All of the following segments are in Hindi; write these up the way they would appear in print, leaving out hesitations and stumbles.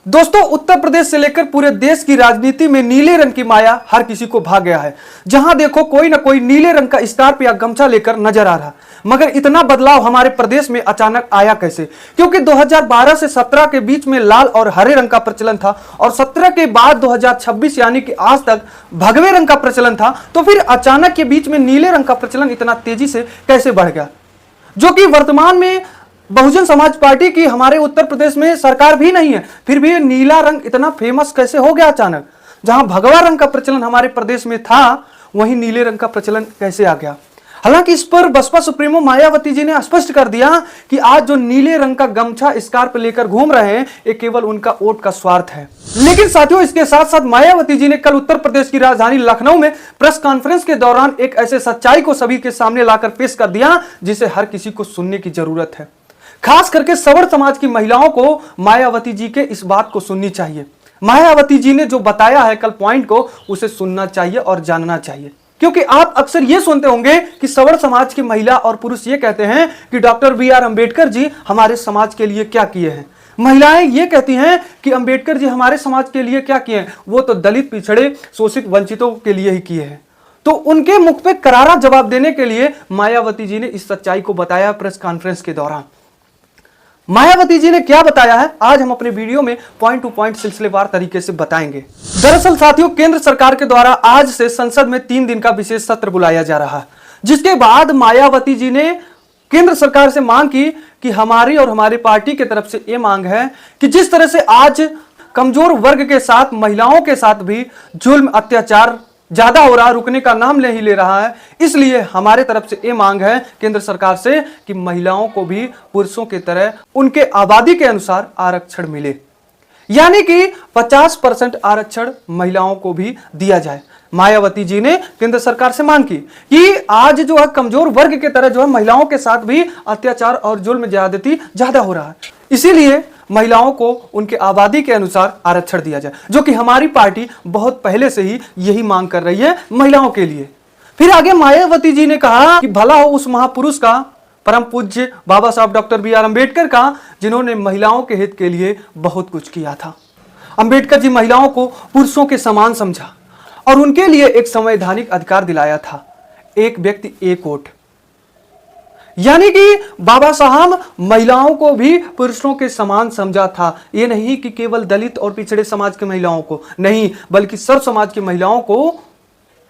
दोस्तों, उत्तर प्रदेश से लेकर पूरे देश की राजनीति में नीले रंग की माया हर किसी को भा गया है। जहां देखो कोई ना कोई नीले रंग का स्कार्फ या गमछा लेकर नजर आ रहा। मगर इतना बदलाव हमारे प्रदेश में अचानक आया कैसे? क्योंकि 2012 से 17 के बीच में लाल और हरे रंग का प्रचलन था और 17 के बाद 2026 यानी कि आज तक भगवे रंग का प्रचलन था। तो फिर अचानक के बीच में नीले रंग का प्रचलन इतना तेजी से कैसे बढ़ गया, जो कि वर्तमान में बहुजन समाज पार्टी की हमारे उत्तर प्रदेश में सरकार भी नहीं है, फिर भी नीला रंग इतना फेमस कैसे हो गया अचानक? जहां भगवा रंग का प्रचलन हमारे प्रदेश में था, वहीं नीले रंग का प्रचलन कैसे आ गया? हालांकि इस पर बसपा सुप्रीमो मायावती जी ने स्पष्ट कर दिया कि आज जो नीले रंग का गमछा स्कार्फ लेकर घूम रहे हैं, ये केवल उनका वोट का स्वार्थ है। लेकिन साथियों, इसके साथ साथ मायावती जी ने कल उत्तर प्रदेश की राजधानी लखनऊ में प्रेस कॉन्फ्रेंस के दौरान एक ऐसे सच्चाई को सभी के सामने लाकर पेश कर दिया जिसे हर किसी को सुनने की जरूरत है। खास करके सवर्ण समाज की महिलाओं को मायावती जी के इस बात को सुननी चाहिए। मायावती जी ने जो बताया है कल पॉइंट को, उसे सुनना चाहिए और जानना चाहिए। क्योंकि आप अक्सर ये सुनते होंगे कि सवर्ण समाज की महिला और पुरुष ये कहते हैं कि डॉक्टर बी.आर. अंबेडकर जी हमारे समाज के लिए क्या किए हैं। महिलाएं ये कहती हैं कि अंबेडकर जी हमारे समाज के लिए क्या किए हैं, वो तो दलित, पिछड़े, शोषित, वंचितों के लिए ही किए हैं। तो उनके मुख पे करारा जवाब देने के लिए मायावती जी ने इस सच्चाई को बताया प्रेस कॉन्फ्रेंस के दौरान। मायावती जी ने क्या बताया है, आज हम अपने वीडियो में पॉइंट टू पॉइंट सिलसिलेवार तरीके से बताएंगे। दरअसल साथियों, केंद्र सरकार के द्वारा आज से संसद में 3 दिन का विशेष सत्र बुलाया जा रहा है, जिसके बाद मायावती जी ने केंद्र सरकार से मांग की कि हमारी और हमारी पार्टी की तरफ से यह मांग है कि जिस तरह से आज कमजोर वर्ग के साथ, महिलाओं के साथ भी जुल्म, अत्याचार ज्यादा हो रहा, रुकने का नाम ले ही ले रहा है, इसलिए हमारे तरफ से यह मांग है केंद्र सरकार से कि महिलाओं को भी पुरुषों की तरह उनके आबादी के अनुसार आरक्षण मिले, यानी कि 50% आरक्षण महिलाओं को भी दिया जाए। मायावती जी ने केंद्र सरकार से मांग की कि आज जो है कमजोर वर्ग के तरह जो है महिलाओं के साथ भी अत्याचार और जुल्म ज्यादती ज्यादा हो रहा है, इसीलिए महिलाओं को उनके आबादी के अनुसार आरक्षण दिया जाए, जो कि हमारी पार्टी बहुत पहले से ही यही मांग कर रही है महिलाओं के लिए। फिर आगे मायावती जी ने कहा कि भला हो उस महापुरुष का, परम पूज्य बाबा साहब डॉक्टर बी.आर. अंबेडकर का, जिन्होंने महिलाओं के हित के लिए बहुत कुछ किया था। अंबेडकर जी महिलाओं को पुरुषों के समान समझा और उनके लिए एक संवैधानिक अधिकार दिलाया था, एक व्यक्ति एक वोट। यानी कि बाबा साहब महिलाओं को भी पुरुषों के समान समझा था। यह नहीं कि केवल दलित और पिछड़े समाज की महिलाओं को नहीं, बल्कि सर्व समाज की महिलाओं को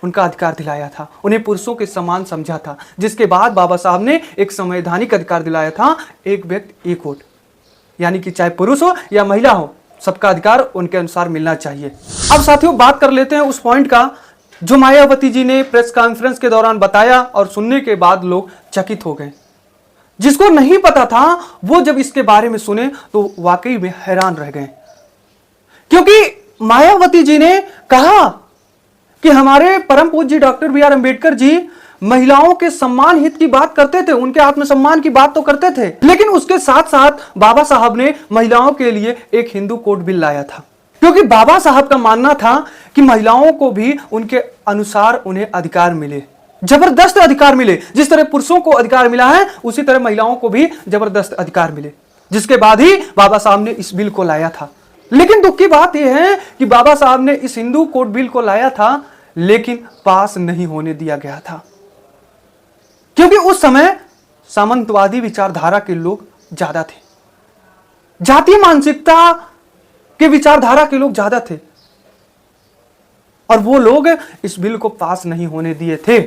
उनका अधिकार दिलाया था, उन्हें पुरुषों के समान समझा था। जिसके बाद बाबा साहब ने एक संवैधानिक अधिकार दिलाया था, एक व्यक्ति एक वोट, यानी कि चाहे पुरुष हो या महिला हो, सबका अधिकार उनके अनुसार मिलना चाहिए। अब साथियों, बात कर लेते हैं उस पॉइंट का जो मायावती जी ने प्रेस कॉन्फ्रेंस के दौरान बताया और सुनने के बाद लोग चकित हो गए। जिसको नहीं पता था वो जब इसके बारे में सुने तो वाकई में हैरान रह गए, क्योंकि मायावती जी ने कहा कि हमारे परम पूज्य डॉक्टर बी.आर. अंबेडकर जी महिलाओं के सम्मान हित की बात करते थे, उनके आत्मसम्मान की बात तो करते थे, लेकिन उसके साथ साथ बाबा साहब ने महिलाओं के लिए एक हिंदू कोड बिल लाया था। क्योंकि बाबा साहब का मानना था कि महिलाओं को भी उनके अनुसार उन्हें अधिकार मिले, जबरदस्त अधिकार मिले। जिस तरह पुरुषों को अधिकार मिला है, उसी तरह महिलाओं को भी जबरदस्त अधिकार मिले। जिसके बाद ही बाबा साहब ने इस बिल को लाया था। लेकिन दुख की बात यह है कि बाबा साहब ने इस हिंदू कोड बिल को लाया था, लेकिन पास नहीं होने दिया गया था, क्योंकि उस समय सामंतवादी विचारधारा के लोग ज्यादा थे, जातीय मानसिकता के विचारधारा के लोग ज्यादा थे, और वो लोग इस बिल को पास नहीं होने दिए थे।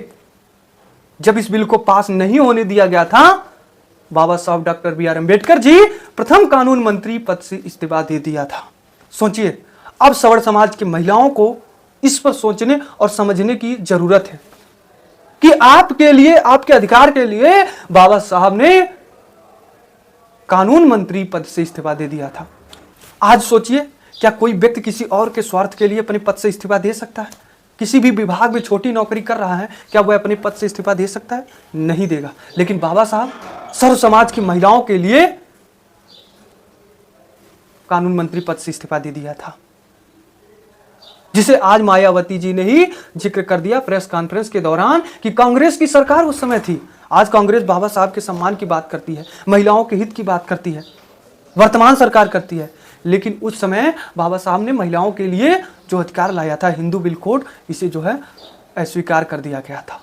जब इस बिल को पास नहीं होने दिया गया था, बाबा साहब डॉक्टर बी.आर. अंबेडकर जी प्रथम कानून मंत्री पद से इस्तीफा दे दिया था। सोचिए, अब सवर्ण समाज की महिलाओं को इस पर सोचने और समझने की जरूरत है कि आपके लिए, आपके अधिकार के लिए बाबा साहब ने कानून मंत्री पद से इस्तीफा दे दिया था। आज सोचिए, क्या कोई व्यक्ति किसी और के स्वार्थ के लिए अपने पद से इस्तीफा दे सकता है? किसी भी विभाग में छोटी नौकरी कर रहा है, क्या वह अपने पद से इस्तीफा दे सकता है? नहीं देगा। लेकिन बाबा साहब सर्व समाज की महिलाओं के लिए कानून मंत्री पद से इस्तीफा दे दिया था, जिसे आज मायावती जी ने ही जिक्र कर दिया प्रेस कॉन्फ्रेंस के दौरान कि कांग्रेस की सरकार उस समय थी। आज कांग्रेस बाबा साहब के सम्मान की बात करती है, महिलाओं के हित की बात करती है, वर्तमान सरकार करती है। लेकिन उस समय बाबा साहब ने महिलाओं के लिए जो अधिकार लाया था हिंदू बिल कोड, इसे जो है अस्वीकार कर दिया गया था।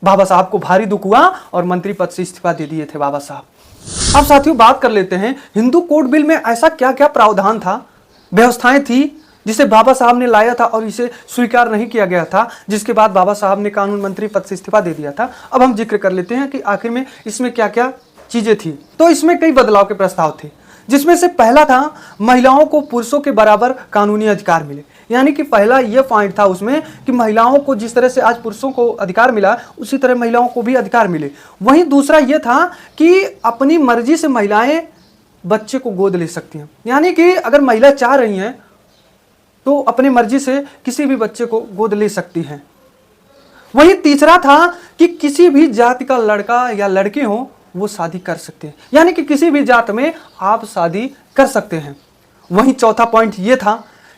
बाबा साहब को भारी दुख हुआ और मंत्री पद से इस्तीफा दे दिए थे बाबा साहब। अब साथियों बात कर लेते हैं हिंदू कोड बिल में ऐसा क्या क्या प्रावधान था, व्यवस्थाएं थी जिसे बाबा साहब ने लाया था और इसे स्वीकार नहीं किया गया था, जिसके बाद बाबा साहब ने कानून मंत्री पद से इस्तीफा दे दिया था। अब हम जिक्र कर लेते हैं कि आखिर में इसमें क्या क्या चीजें थी। तो इसमें कई बदलाव के प्रस्ताव थे, जिसमें से पहला था महिलाओं को पुरुषों के बराबर कानूनी अधिकार मिले। यानी कि पहला यह पॉइंट था उसमें कि महिलाओं को जिस तरह से आज पुरुषों को अधिकार मिला उसी तरह महिलाओं को भी अधिकार मिले। वहीं दूसरा यह था कि अपनी मर्जी से महिलाएं बच्चे को गोद ले सकती हैं, यानी कि अगर महिला चाह रही हैं तो अपनी मर्जी से किसी भी बच्चे को गोद ले सकती हैं। वहीं तीसरा था कि किसी भी जाति का लड़का या लड़की हो वो शादी कर सकते हैं, यानी कि किसी भी जात में आप शादी कर सकते हैं। वहीं चौथा पॉइंट ये था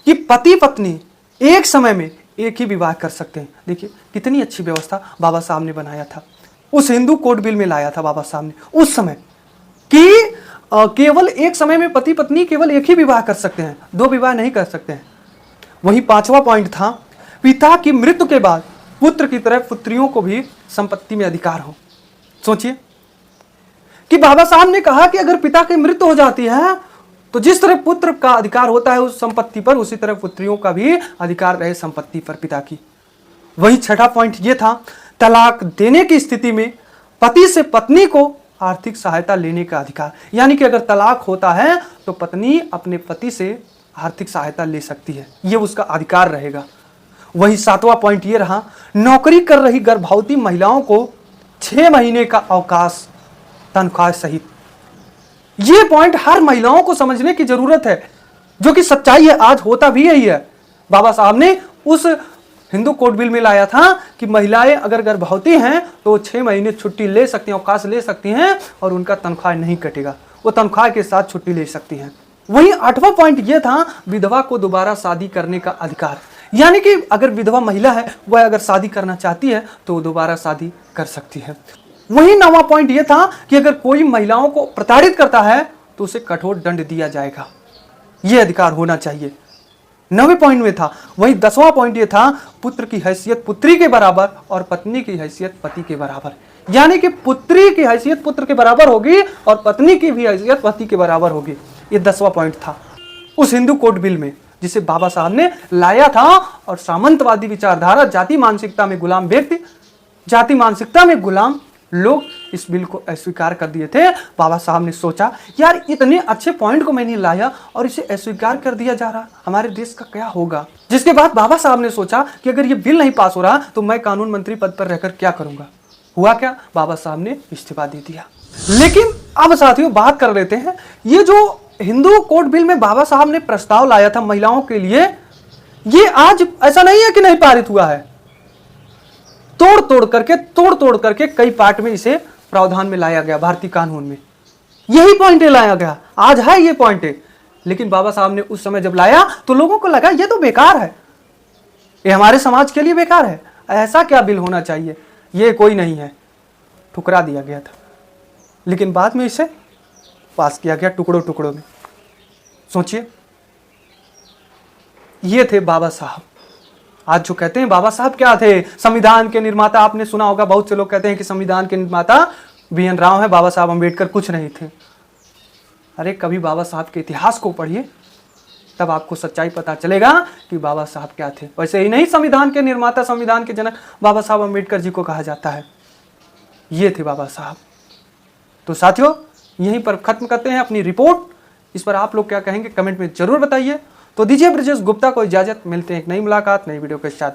कि पति पत्नी एक समय में एक ही विवाह कर सकते हैं। देखिए कितनी अच्छी व्यवस्था बाबा साहब ने बनाया था, उस हिंदू कोड बिल में लाया था बाबा साहब ने उस समय कि केवल एक समय में पति पत्नी केवल एक ही विवाह कर सकते हैं, दो विवाह नहीं कर सकते हैं। वहीं पांचवा पॉइंट था पिता की मृत्यु के बाद पुत्र की तरह पुत्रियों को भी संपत्ति में अधिकार हो। सोचिए कि बाबा साहब ने कहा कि अगर पिता की मृत्यु हो जाती है तो जिस तरह पुत्र का अधिकार होता है उस संपत्ति पर, उसी तरह पुत्रियों का भी अधिकार रहे संपत्ति पर पिता की। वहीं छठा पॉइंट यह था तलाक देने की स्थिति में पति से पत्नी को आर्थिक सहायता लेने का अधिकार, यानी कि अगर तलाक होता है तो पत्नी अपने पति से आर्थिक सहायता ले सकती है, यह उसका अधिकार रहेगा। वहीं सातवां पॉइंट यह रहा नौकरी कर रही गर्भवती महिलाओं को 6 महीने का अवकाश तनख्वाह सहित। यह पॉइंट हर महिलाओं को समझने की जरूरत है, जो कि सच्चाई है, आज होता भी यही है। बाबा साहब ने उस हिंदू कोड बिल में लाया था कि महिलाएं अगर गर्भवती हैं तो 6 महीने छुट्टी ले सकती हैं, अवकाश ले सकती हैं और उनका तनख्वाह नहीं कटेगा, वो तनख्वाह के साथ छुट्टी ले सकती हैं। वहीं 8वां पॉइंट यह था विधवा को दोबारा शादी करने का अधिकार, यानी कि अगर विधवा महिला है वह अगर शादी करना चाहती है तो दोबारा शादी कर सकती है। वहीं 9वां पॉइंट यह था कि अगर कोई महिलाओं को प्रताड़ित करता है तो उसे कठोर दंड दिया जाएगा, यह अधिकार होना चाहिए, 9वें पॉइंट में था। वहीं 10वां पॉइंट यह था पुत्र की हैसियत पुत्री के बराबर और पत्नी की हैसियत पति के बराबर, यानी कि पुत्री की हैसियत पुत्र के बराबर होगी और पत्नी की भी हैसियत पति के बराबर होगी। ये 10वां पॉइंट था उस हिंदू कोड बिल में जिसे बाबा साहब ने लाया था। और सामंतवादी विचारधारा, जाति मानसिकता में गुलाम व्यक्ति, जाति मानसिकता में गुलाम लोग इस बिल को अस्वीकार कर दिए थे। बाबा साहब ने सोचा यार इतने अच्छे पॉइंट को मैंने लाया और इसे अस्वीकार कर दिया जा रहा, हमारे देश का क्या होगा। जिसके बाद बाबा साहब ने सोचा कि अगर ये बिल नहीं पास हो रहा तो मैं कानून मंत्री पद पर रहकर क्या करूंगा। हुआ क्या, बाबा साहब ने इस्तीफा दे दिया। लेकिन अब साथियों बात कर लेते हैं ये जो हिंदू कोड बिल में बाबा साहब ने प्रस्ताव लाया था महिलाओं के लिए, ये आज ऐसा नहीं है कि नहीं पारित हुआ है, तोड़ तोड़ करके कई पार्ट में इसे प्रावधान में लाया गया, भारतीय कानून में यही पॉइंट लाया गया, आज है ये पॉइंट। लेकिन बाबा साहब ने उस समय जब लाया तो लोगों को लगा ये तो बेकार है, ये हमारे समाज के लिए बेकार है, ऐसा क्या बिल होना चाहिए, ये कोई नहीं है, ठुकरा दिया गया था। लेकिन बाद में इसे पास किया गया टुकड़ों टुकड़ों में। सोचिए ये थे बाबा साहब। आज जो कहते हैं बाबा साहब क्या थे, संविधान के निर्माता, आपने सुना होगा बहुत से लोग कहते हैं कि संविधान के निर्माता BN राव है, बाबा साहब अम्बेडकर कुछ नहीं थे। अरे कभी बाबा साहब के इतिहास को पढ़िए तब आपको सच्चाई पता चलेगा कि बाबा साहब क्या थे। वैसे ही नहीं संविधान के निर्माता, संविधान के जनक बाबा साहब अम्बेडकर जी को कहा जाता है, ये थे बाबा साहब। तो साथियों यहीं पर खत्म करते हैं अपनी रिपोर्ट। इस पर आप लोग क्या कहेंगे कमेंट में जरूर बताइए। तो दीजिए ब्रजेश गुप्ता को इजाजत, मिलते हैं एक नई मुलाकात नई वीडियो के साथ।